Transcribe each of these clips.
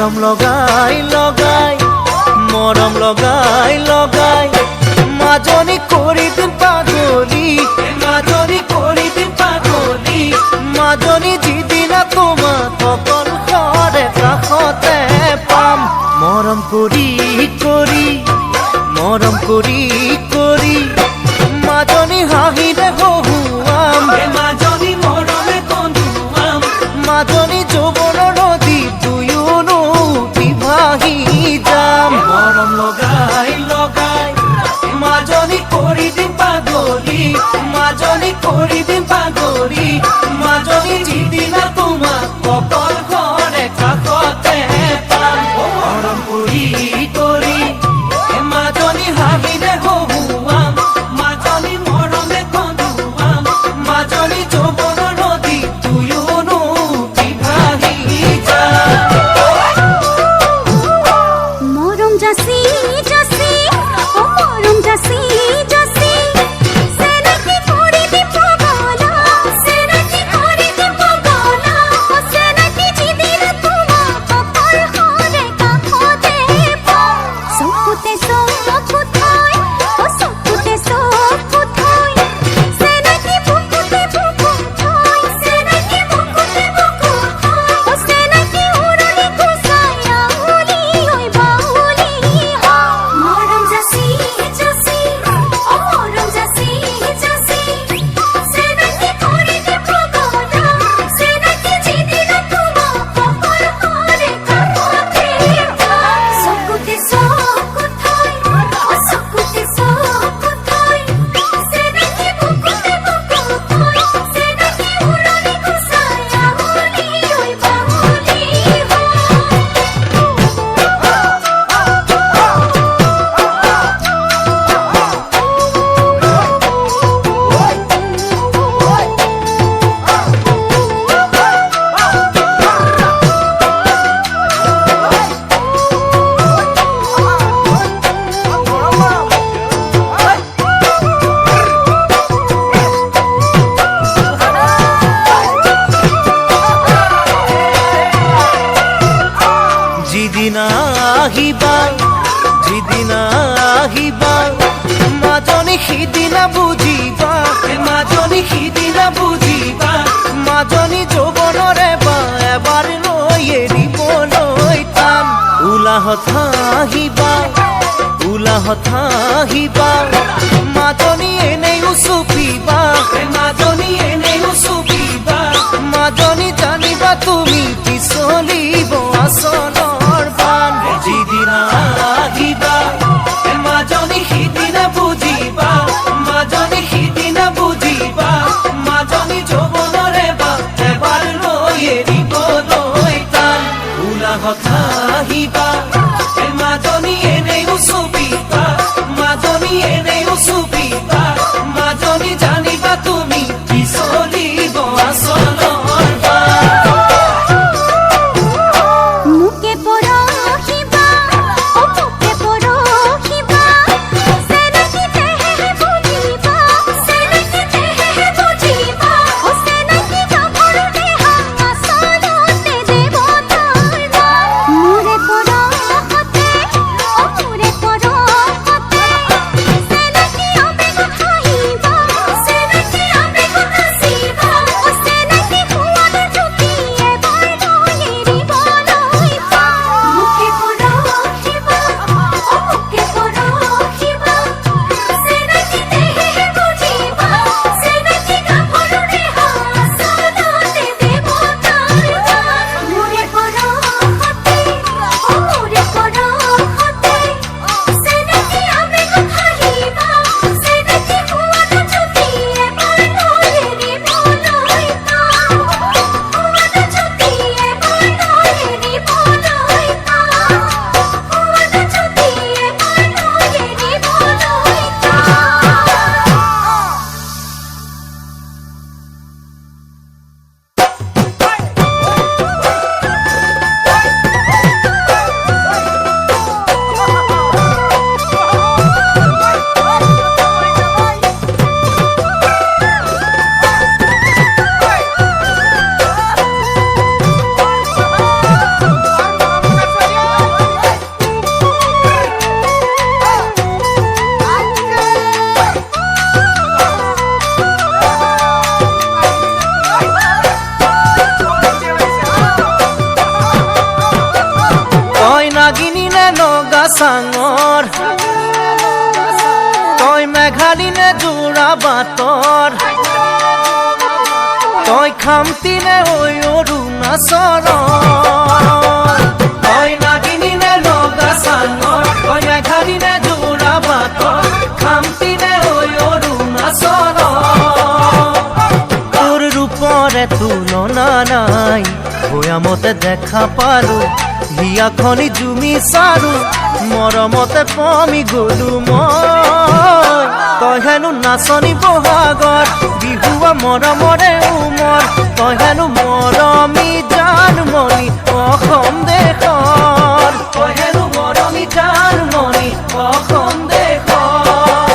মৰম লগাই লগাই মৰম লগাই লগাই মাজনী কৰি দিম পাগলী মাজনী কৰি দিম পাগলী মাজনী যিদিনা তোমাক অকল ঘৰে কাষতে পাম মৰম কৰি কৰি মৰম কৰি কৰি মাজনী হাঁহিৰে হহুৱাম মাজনী মৰমে কন্দুৱাম মাজনী যৌৱনৰ নদী দুয়োনো ভাহি যাম মৰম লগাই লগাই মাজনী কৰি দিম পাগলী মাজনী কৰি দিম পাগলী মাজনী যিদিনা তোমাক অকল ঘৰে কাষতে পাম মৰম কৰি কৰি মাজনী হাঁহিৰে হহুৱাম মাজনী মৰমে কন্দুৱাম মাজনী যৌৱনৰ নদী দুয়োনো ভাহি যাম মরম জাসি জাসি ও মরম জাসি জাসি সেনাকি করে দি পাগলা সেনাকি করে দি পাগলা ও সেনাকি জিদিন তোমা কপাল করে কাখতে পাও সকুতে সকুথাই ও সকুতে সকুথাই সেনাকি বুকুতে বুকুথাই সেনাকি বুকুতে বুকুথাই ও সেনাকি উড়ালি কুসায়া উলি ওই বাউলি মরম জাসি জাসি ও মরম জাসি জাসি সেনাকি করে দি পাগলা সেনাকি জিদিন তোমা কপাল করে কাখতে পাও সকুতে সকুথাই ও সকুতে সকুথাই সেনাকি বুকুতে বুকুথাই সেনাকি উড়ালি কুসায়া উলি ওই বাউলি যিদিনা আহিবা যিদিনা আহিবা মাজনী সিদিনা বুজিবা মাজনী সিদিনা বুজিবা মাজনী যৌৱনৰে বা এবাৰ লৈ এৰিবলৈ টান উলাহত আহিবা উলাহত আহিবা মাজনী এনেই উচুপিবা মাজনী এনেই উচুপিবা মাজনী জানিবা তুমি পিছলিব আচলৰ বান যিদিনা আহিবা মাজনী সিদিনা বুজিবা মাজনী সিদিনা বুজিবা মাজনী যৌৱনৰে বা এবাৰ লৈ এৰিবলৈ টান উলাহত আহিবা মাজনী এনেই উচুপিবা মাজনী এনেই উচুপিবা মাজনী জানিবা তুমি চাঙৰ তই মেঘালিনে যোৰা বাটৰ তই খামতিনে হৈ অৰুণাচলৰ তই নাগিনীনে লগা চাঙৰ তই মেঘালিনে যোৰা বাটৰ খামতিনে হৈ অৰুণাচলৰ তোৰ ৰূপৰে তুলনা নাই ভৈয়ামতে দেখা পালো হিয়াখনি জুমি চাৰো মৰমতে পমি গলো মই তই হেনো নাচনি বহাগৰ বিহুৱা মৰমৰে উমৰ তই হেনো মৰমী জানমণি অসম দেশৰ তই হেনো মৰমী জানমণি অসম দেশৰ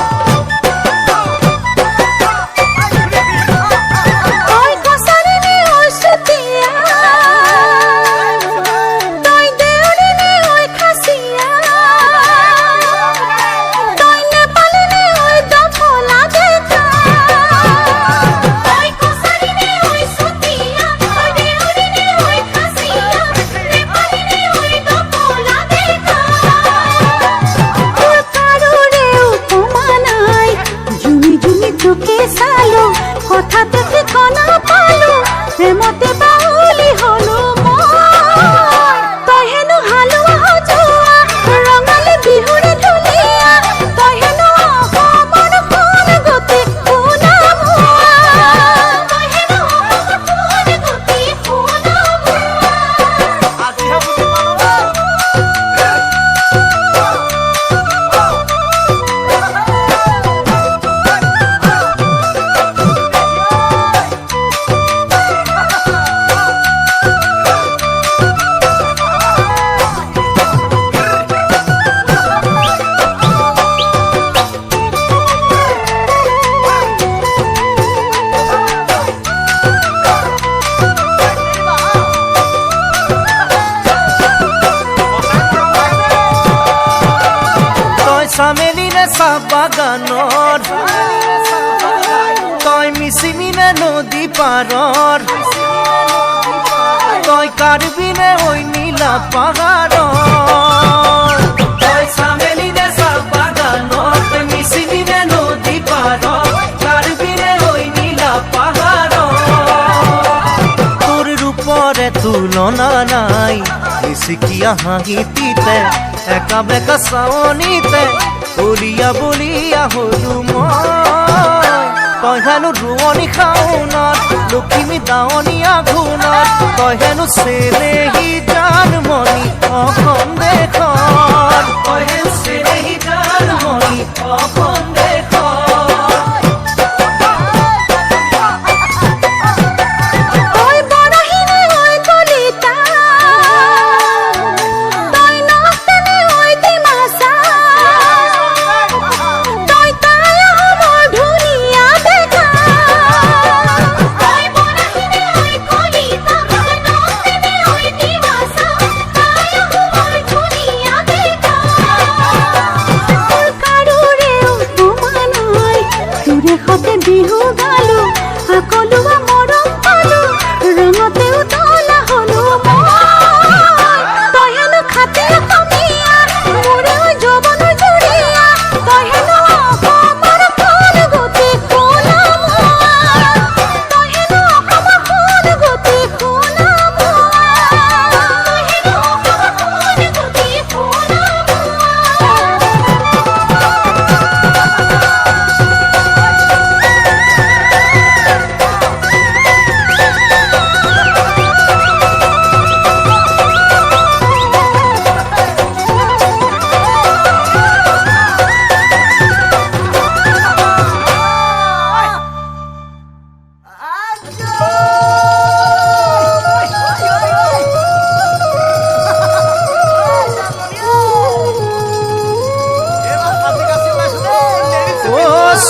তই কছাৰীনে হৈ চুতীয়া তই দেউৰীনে হৈ খাচীয়া তই নেপালীনে হৈ দফলা ডেকা তই কছাৰীনে হৈ চুতীয়া তই দেউৰীনে হৈ খাচীয়া নেপালীনে হৈ দফলা ডেকা তোৰ কাৰোৰে উপমা নাই জুমি জুমি তোকে চালো হঠাতে ঠিকনা পালো প্ৰেমতে বাউলি হলো মই তই হেনো হালোৱা সজোৱা ৰঙালী বিহুৰে ঢুলীয়া তই হেনো অসমৰ সোণ গতি সোণামুৱা তই হেনো অসমৰ সোণ গতি সোণামুৱা তই চামেলিনে চাহ বাগানৰ তই মিচিমিনে নদী পাৰৰ তই কাৰ্বিনে হৈ নীলা পাহাৰৰ তই চামেলিনে চাহ বাগানৰ তই মিচিমিনে নদী পাৰৰ কাৰ্বিনে হৈ নীলা পাহাৰৰ তোৰ ৰূপৰে তুলনা নাই নিচিকিয়া হাঁহিতিতে একা বেকা চাৱনিতে বলিয়া বলিয়া হলো মই তই হেনো ৰোৱনী খাওনত লখিমী দাৱনী আঘোণত তই হেনো চেনেহী জানমণি অসম দেশৰ তই হেনো চেনেহী জানমণি অসম দেশৰ তই বৰহিনে হৈ কলিতা তই নক্তেনে হৈ ডিমাচা তই তাই অসমৰ ধুনীয়া ডেকা তই বৰহিনে হৈ কলিতা তই নক্তেনে হৈ ডিমাচা তাই অসমৰ ধুনীয়া ডেকা তোৰ কাৰোৰে উপমা নাই তোৰে সতে বিহু গালো সকলোৱা মৰম পালো ৰঙতে উতলা হলো মই তই হেনো খাতে অসমীয়া মোৰে হৈ যৌৱনৰ জুৰিয়া তই হেনো অসমৰ সোণ গতি সোণামুৱা তই হেনো অসমৰ সোণ গতি সোণামুৱা তই হেনো অসমৰ সোণ গতি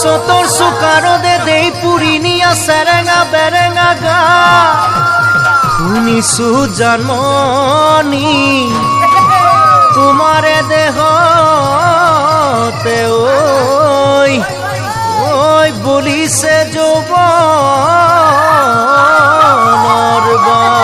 চতৰ চুকাৰদে দেই পুৰি নিয়া চেৰেঙা বেৰেঙা গা শুনিছো জানমণি তোমাৰে দেহতে ঐ বলিছে যৌৱনৰ বাণ।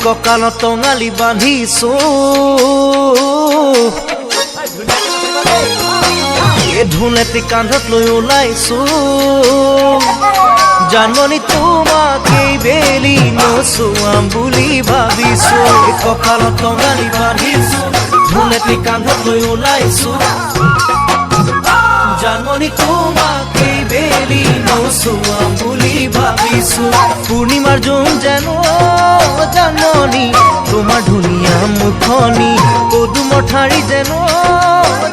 কঁকালত টঙালি বান্ধিছো এই ঢোলেটি কান্ধত লৈ ওলাইছো জানমণি তোমাক এই বেলি নচুৱাম বুলি ভাবিছো এই কঁকালত টঙালি বান্ধিছো ঢোলেটি কান্ধত লৈ ওলাইছো জানমণি তোমাক এই বেলি নচুৱাম বুলি ভাবিছো পূৰ্ণিমাৰ জোন যেন জানমণি তোমাৰ ধুনীয়া মুখনি পদুমৰ ঠাৰি যেন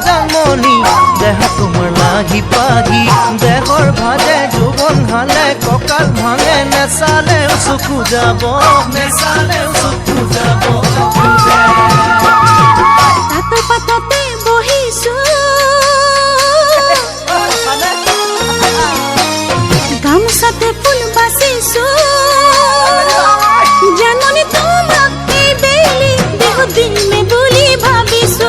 জানমণি দেহ তোমাৰ লাগি পাগি দেহৰ ভাজে যৌৱন হালে কঁকাল ভাঙে নেচালেও চকু যাব নেচালেও চকু যাব তাতৰ পাততে বহিছো গামোচাতে ফুল বাচিছো জানমণি তোমাক এই বেলি দেহ দিমে বুলি ভাবিছো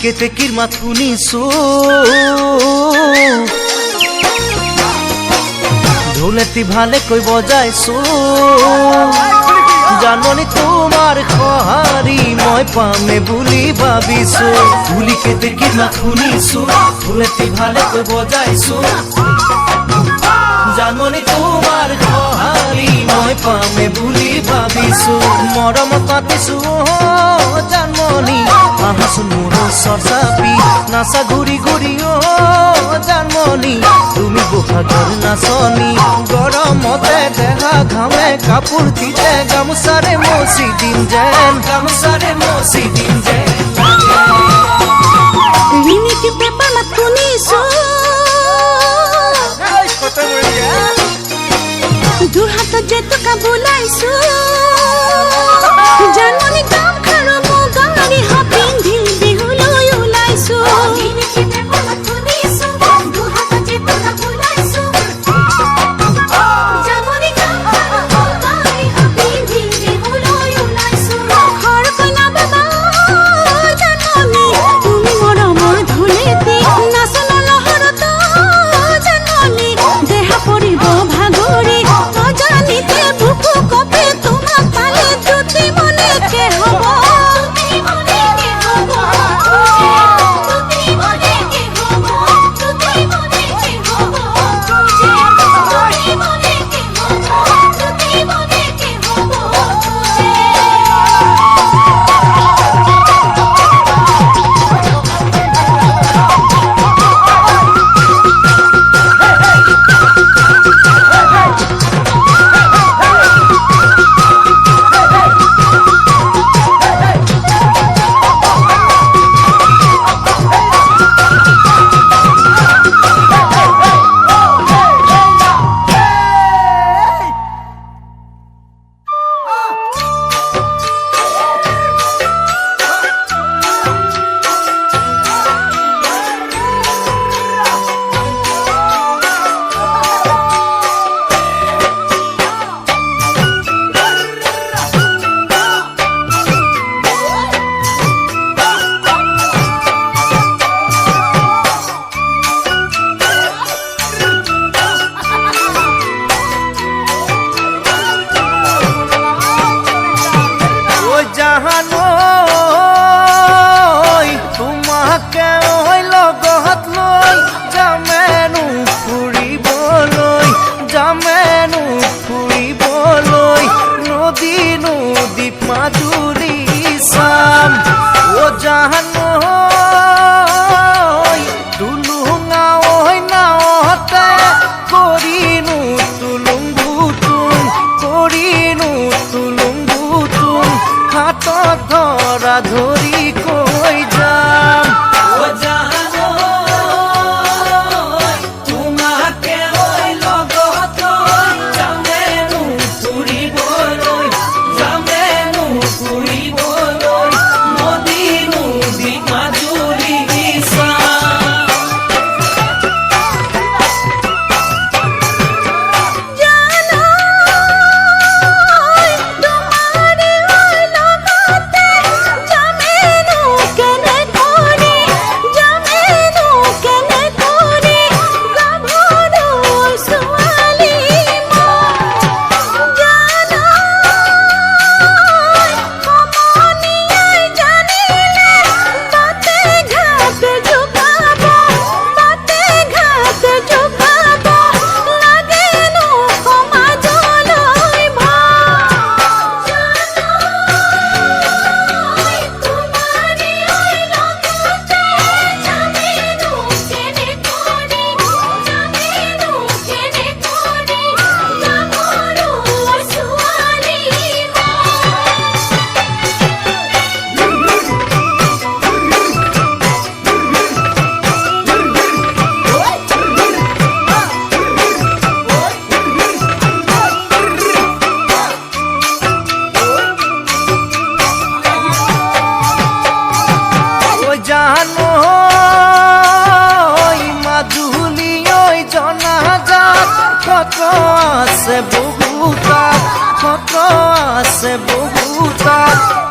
কেতেকীৰ মাত শুনিছো ঢোলেটি ভালেকৈ বজাইছো জানমণি তোমাৰ সঁহাৰি মই পামে বুলি ভাবিছো ধুলি কেতেকীৰ মাত শুনিছো ঢোলেটি ভালেকৈ বজাইছো জানমণি তোমাৰ সঁহাৰি মই পামে বুলি ভাবিছো মৰমত পাতিছো জানমণি আহাচোন মোৰ ওচৰ চাপি নাচা ঘূৰি ঘূৰি জানমণি তুমি বহাগৰ নাচনি গৰমতে দেহা ঘামে কাপোৰ তিতে গামোচাৰে মচি দিম যেন গামোচাৰে মচি দিম যেন ৰিণিকি পেপাৰ মাত শুনিছো যোৰহাটত জেতুকা বোলাইছো জানমণি গাম খাৰু মুগাৰি পিন্ধি বিহুলৈ ওলাইছো দেহা পৰিব ভাগৰি অজানিতে বুকু কপে তোমাৰ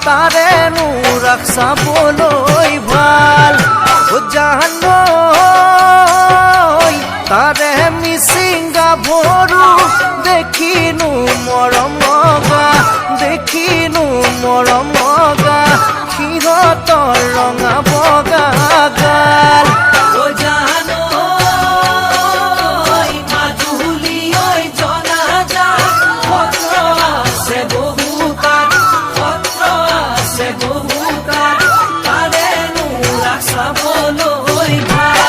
তাৰেনো ৰাস চাবলৈ ভাল জানো তাৰে মিচিং গাভৰু দেখিনো মৰম লগা সিহঁতৰ ৰঙা বগা গাল জানো মাজুলী জনা যা সত্ৰ আছে বহু তাৰেনো ৰাস চাবলৈ ভাল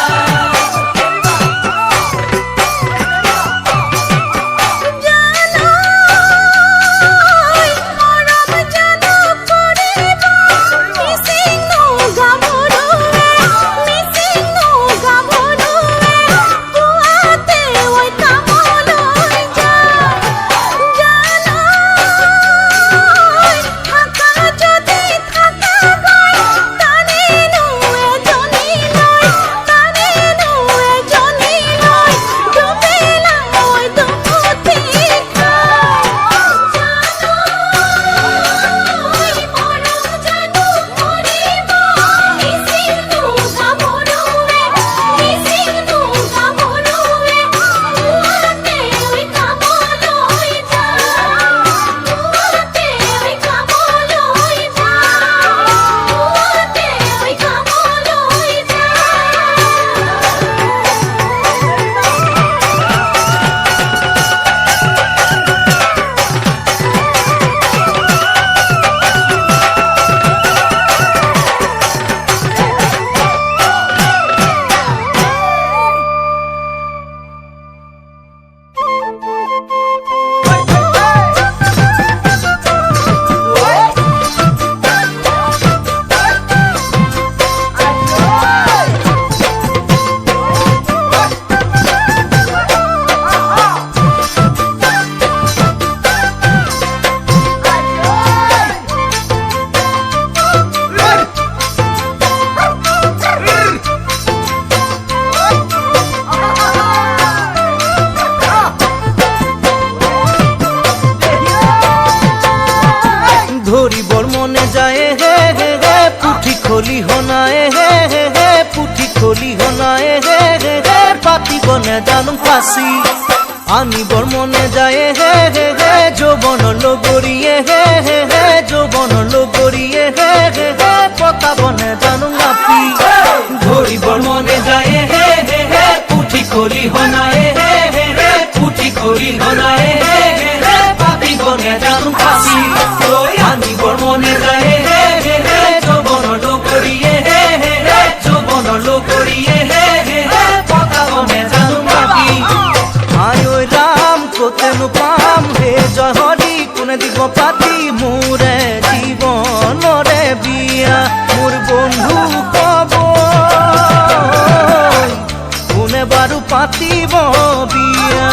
ধৰিবৰ মনে যায় হে হে হে পুঠি খলিহনাই হে হে হে পুঠি খলিহনাই হে হে হে পাতিব নেজানো ফাঁচি আনিবৰ মনে যায় হে হে হে যৌৱন লগৰীয়ে হে হে হে যৌৱন লগৰীয়ে হে হে হে পতাব নেজানো নাপি ধৰিবৰ মনে যায় হে হে হে পুঠি খলিহনাই হে হে হে পুঠি খলিহনাই হে হে হে পাতিব নেজানো ফাঁচি আনিবৰ মনে যায় হে হে হে যৌৱন লগৰীয়ে হে হে হে যৌৱন লগৰীয়ে হে হে হে পতাব নেজানো নাপি আই ঐ ৰাম কতেনো পাম হে জয় হৰি কোনে দিব পাতি মোৰে জীৱনৰে বিয়া মোৰ বন্ধু কব কোনে বাৰু পাতিব বিয়া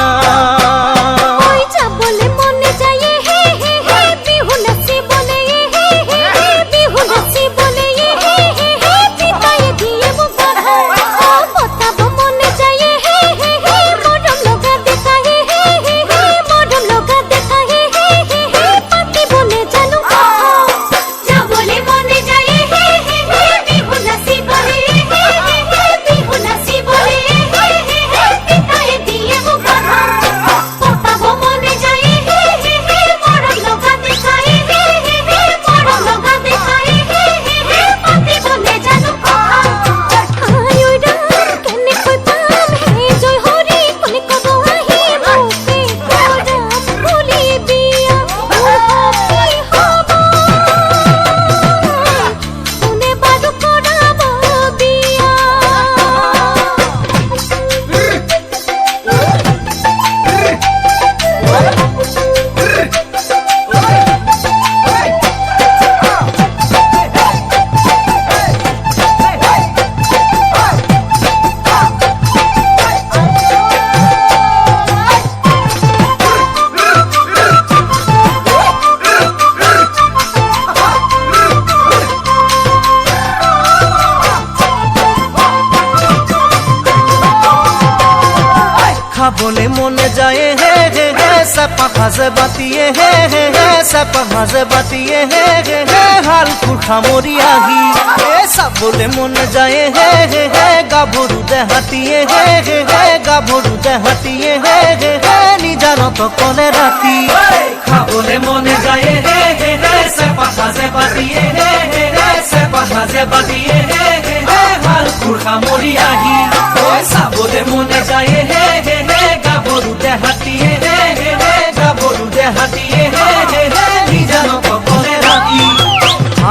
খাবলে মনে যায় হে হে হে চেপা ভাজে বাতিয়ে হে হে হে চেপা ভাজে বাতিয়ে হে হে হে হালকুৰ সামৰি আহি চাবলে মনে যায় হে হে হে গাভৰু দেহাতিয়ে হে হে হে গাভৰু দেহাতিয়ে হে হে হে নিজানত কলে ৰাতি খাবলে মনে যায় হে হে হে চেপা ভাজে বাতিয়ে হে হে হে চেপা ভাজে বাতিয়ে হে হে হে হালকুৰ সামৰি আহি চাবলে মনে যায় হে হে হে গাভৰু দেহাতিয়ে হে হে হে গাভৰু দেহাতিয়ে হে হে হে নিজানত কলে ৰাতি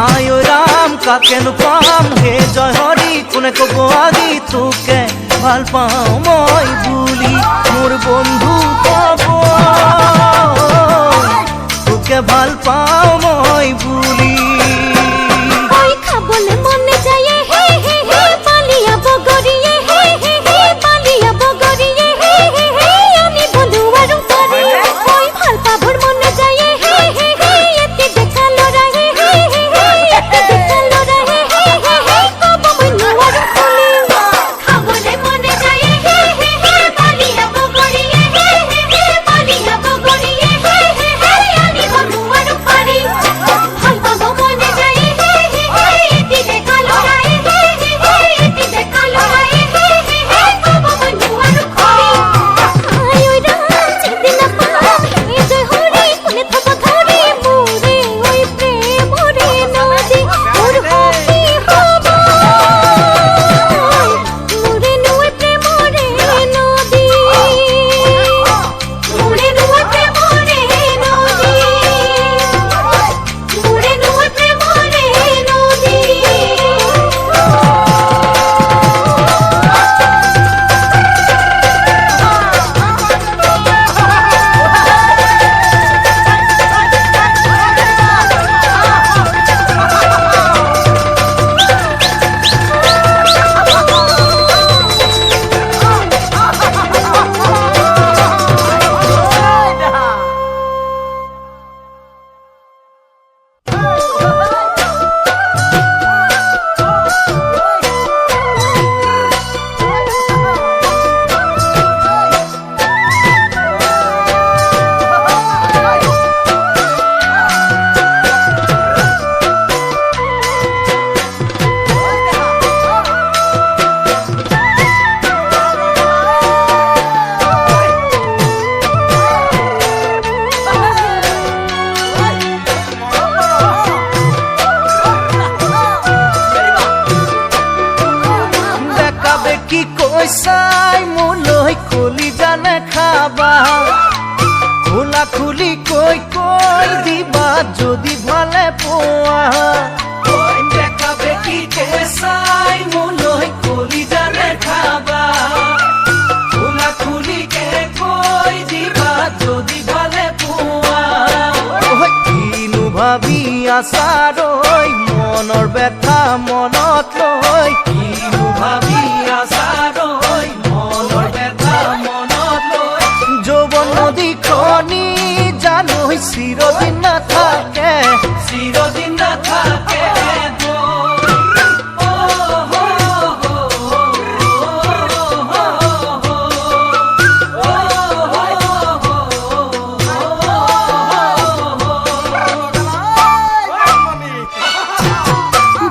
আয় ঐ ৰাম কাকেনো পাম হে জয় হৰি কোনে কব আজি তোকে ভাল পাওঁ মই বুলি মোৰ বন্ধু কব তোকে ভাল পাওঁ মই বুলি ওই খাবলে মনে যায় হে হে হে পালিয়া বগরিয়ে হে হে হে পালিয়া বগরিয়ে হে হে হে আমি বন্ধু আৰু তৰি ওই ভাল পাবৰ মনে যায় হে হে হে এতে দেখা লৰা হে হে হে এতে দেখা লৰা হে হে হে কব মই নোৱাৰো খুলি খাবলে মনে যায় হে হে হে পালিয়া বগরিয়ে হে হে হে পালিয়া বগরিয়ে হে হে হে আমি বন্ধু আৰু তৰি ভাল পাব মনে যায় হে হে হে এতে দেখা লৰা হে হে হে এতে দেখা লৰা হে হে হে কব মই নোৱাৰো খুলি আয় ঐ ৰাম চিন্তি নাপাম এই জয় হৰি কোনে থব ধৰি মোৰে ঐ প্ৰেমৰে নদী মোৰ সখী হব মোৰে নৈ প্ৰেমৰে নদী মোৰে নৈ প্ৰেমৰে নদী মোৰে নৈ প্ৰেমৰে নদী দেখাবে কি কৈছাই মোলৈ খুলি জানে খাবা খোলা খুলি কৈ কৈ দিবা যদি ভালে পোৱা দেখাবে কি কেঁচাই মোলৈ কলি জানে খাবা খোলা খুলিকে কৈ দিবা যদি ভালে পোৱা কিনো ভাবি আছাৰৈ মনৰ ব্যথা মনত লৈ কিনো ভাবি আছাৰৈ মনৰ ব্যথা মনত লৈ যৌৱন নদীখনি জানৈ চিৰদিন নাথাকে চিৰদিন নাথাকে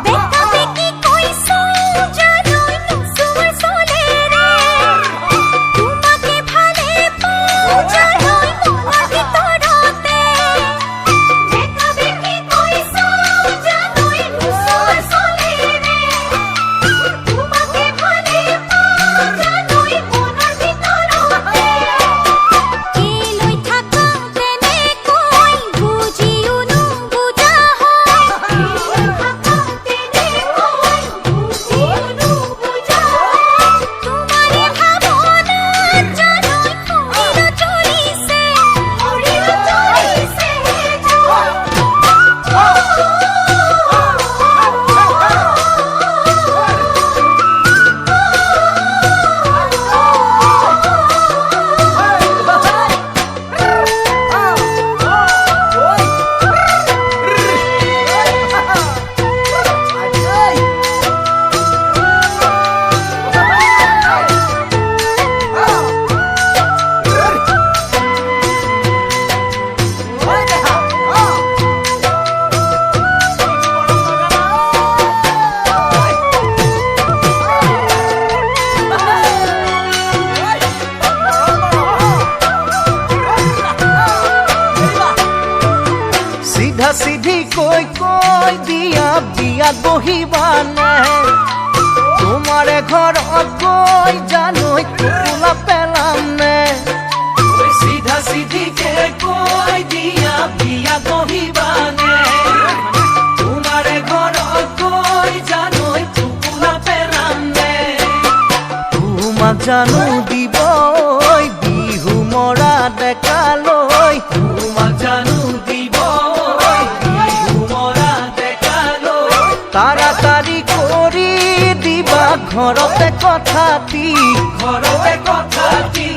দেখাবে কি কইছো জানোই নুসুর সোলেরে তোমাকে ভালে পাও জানোই মনের ভিতরতে দেখাবে কি কইছো জানোই নুসুর চিধি কৈ কৈ দিয়া বিয়াত বহিবানে তোমাৰে ঘৰত গৈ জানৈ টোপোলা পেলাম নে চিধা চিধিকে কৈ দিয়া বিয়া বহিবানে তোমাৰে ঘৰত গৈ জানৈ টোপোলা পেলাম নে তোমাক জানো দিব বিহু মৰা ডেকালৈ তোমাক জানো দিব বিহু মৰা ডেকালৈ তাড়াতাড়ি কৰি দিবা ঘৰতে কথাটি ঘৰতে কথাটি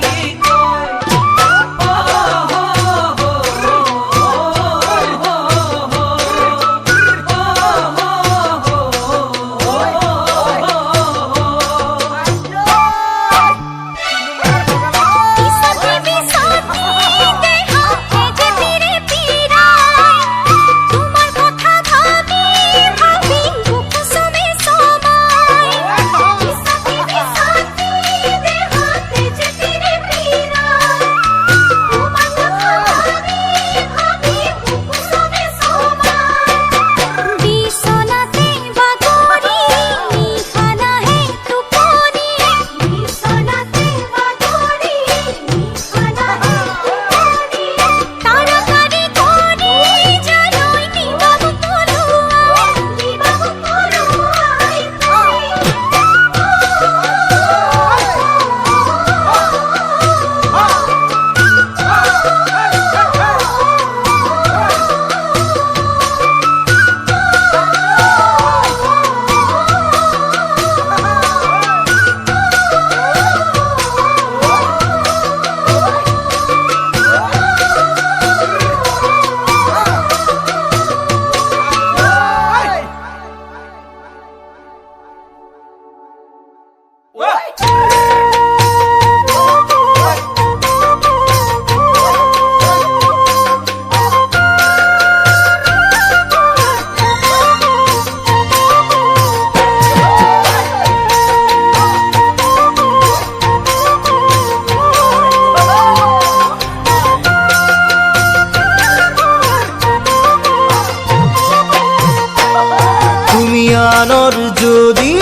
আনৰ যদি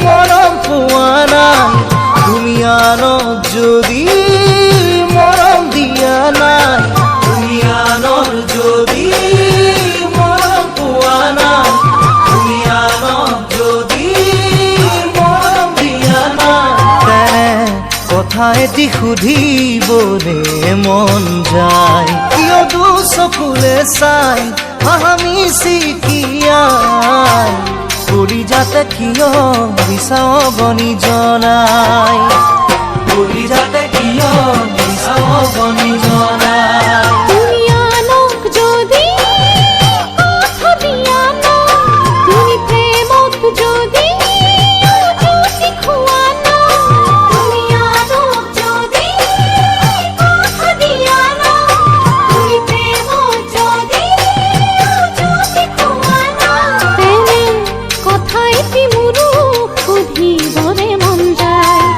মৰম পোৱা নাই তুমি আনক যদি মৰম দিয়া নাই তুমি আনৰ যদি মৰম পোৱা নাই তুমি আনক যদি মৰম দিয়া নাই তেনে কথা এটি সুধিবলে মন যায় কিয় দুচকুলে চাই হামি চিকিয়াই কৰি যাতে কিয় বিচাও বনি জনাই কৰি যাতে কিয় বিচাও বনি জনাই তুমি আনক যদি কথা দিয়া না তুমি প্ৰেমক যদি জুতি খোৱা না তুমি আনক যদি কথা দিয়া না তুমি প্ৰেমক যদি জুতি খোৱা না তেনে কথা এটি মোৰো সুধিবলে মন যায়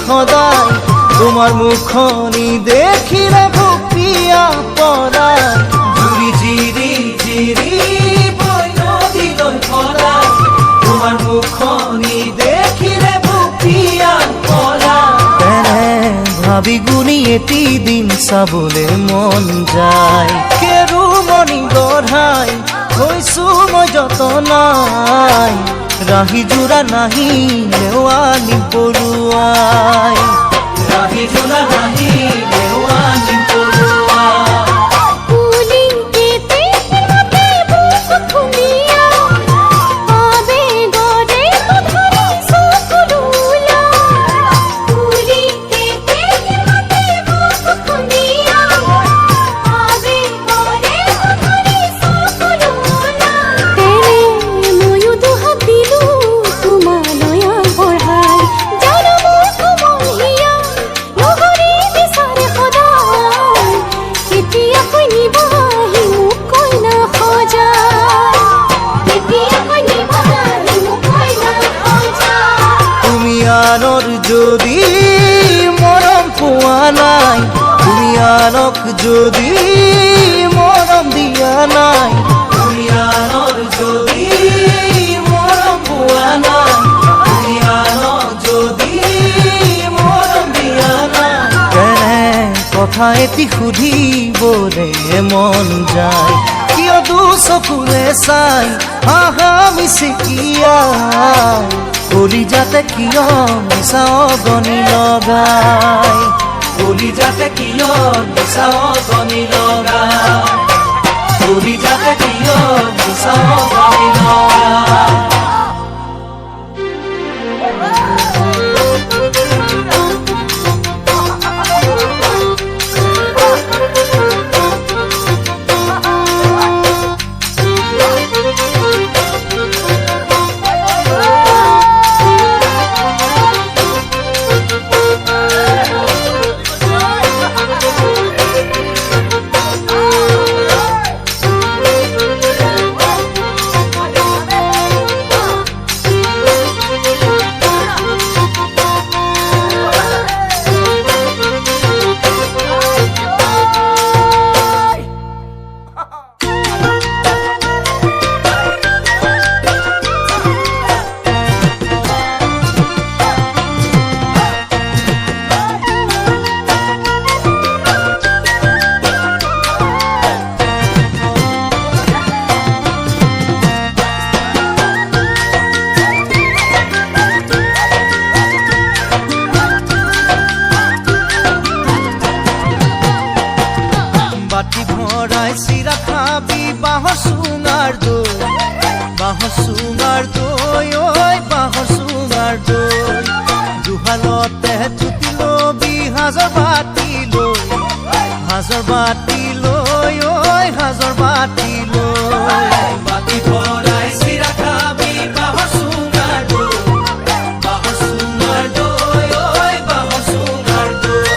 সদায় তোমাৰ মুখনি দেখিলে ভুপিয়া পড়ায় জুৰি জিৰি জিৰি বৈ নদীলৈ সদায় তোমাৰ মুখনি দেখিলে ভুপিয়া পড়ায় তেনে ভাবি গুণি এটি দিন চাবলে মন যায় কেৰু মনি গঢ়াই হৈছো মই যতনাই ৰাহি জোৰা নাহি লেৱানি পৰুৱাই ৰাহি জোৰা নাহি লেৱানি পৰুৱাই দুনিয়ানক যদি মৰম দিয়া নাই, দুনিয়ানৰ যদি মৰম পোৱা নাই, দুনিয়ানক যদি মৰম দিয়া নাই, তেনে কথা এটি সুধিবলে মন যায়। কিয় দুচকুৰে চাই হাহা মিচিকিয়াই, কলিজাতে কিয় মিছা অগনি লগাই, কলিজাতে কিয় মিছা অগনি লগাই, কলিজাতে কিয় মিছা অগনি লগাই। বাটি ভৰাই চিৰা খাবি বাঁহৰ চুঙাৰ দৈ, বাঁহৰ চুঙাৰ দৈ, ঐ বাঁহৰ চুঙাৰ দৈ। জুহালতে জুতি লবি সাজৰ বাতি লৈ, সাজৰ বাতি লৈ, ঐ সাজৰ বাতি লৈ। বাতি ভৰাই চিৰা খাবি বাঁহৰ চুঙাৰ দৈ, বাঁহৰ চুঙাৰ দৈ, ঐ বাঁহৰ চুঙাৰ দৈ।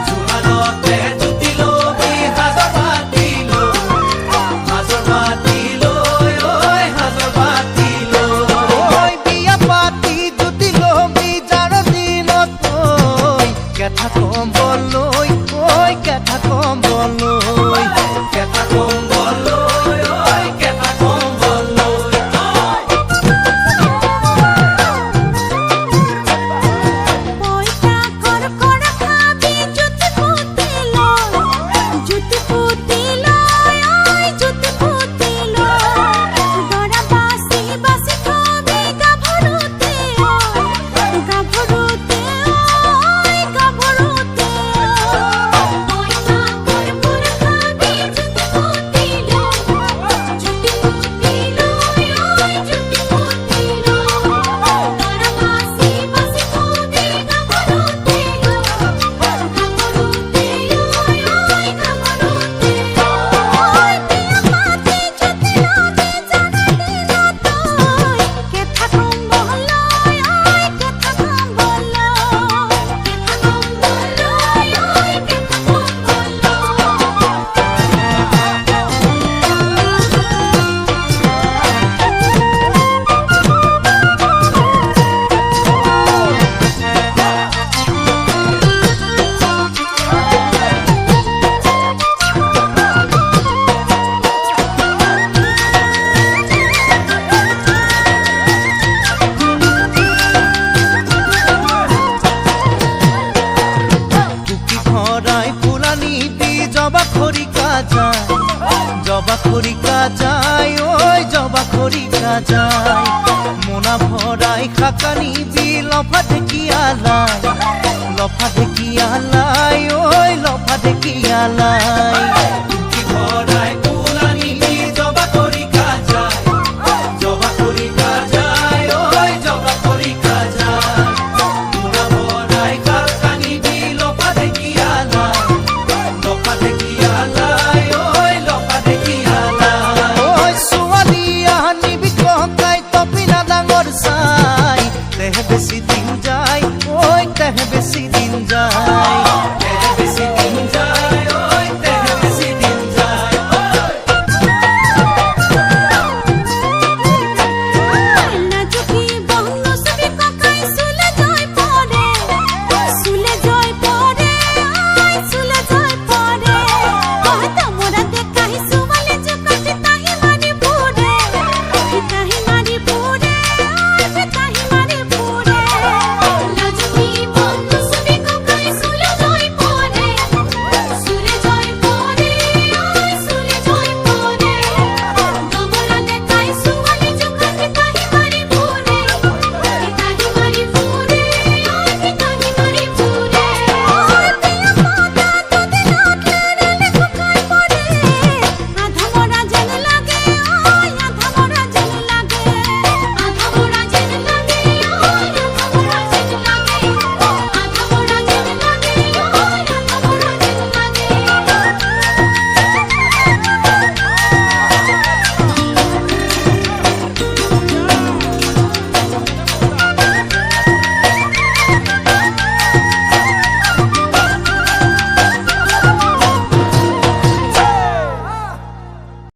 জুহালতে জুতি লবি সাজৰ বাতি লৈ, সাজৰ বাতি লৈ, ঐ সাজৰ বাতি লৈ। ঐ বিয়া পাতি জুতি লবি যাৰ দিনত, ঐ কেঁথা কম্বল লৈ, ঐ কেঁথা কম্বল লৈ। কেঁথা কম্বল লৈ, ঐ কেঁথা কম্বল লৈ। পইতা কড়কড় খাবি জুতি পুতি লয়, জুতি পুতি লয়, ওই জুতি পুতি লয়। দৰা বাসি বাসি খাবি গাভৰুতে, গাভৰুতে, ওই গাভৰুতে। পইতা কড়কড় খাবি জুতি পুতি লয়, জুতি পুতি লয়, ওই জুতি পুতি লয়। দৰা বাসি বাসি খাবি গাভৰুতে, গাভৰুতে, ওই গাভৰুতে। ওই বিয়া পাতি জুতি লবি যাৰ দিনত, কেঁথা কম্বল লয়, ওই কেঁথা কম্বল লয়, কেঁথা কম্বল লয়, ওই কেঁথা কম্বল টুকি ভৰাই ফুলানি দি জবা খৰিকা যায়, জবা খৰিকা যায়, ঐ জবা খৰিকা যায়। মোনা ভৰাই খাকানি দি লফা ঢেকিয়ালাই, লফা ঢেকিয়ালাই, ঐ লফা ঢেকিয়ালাই।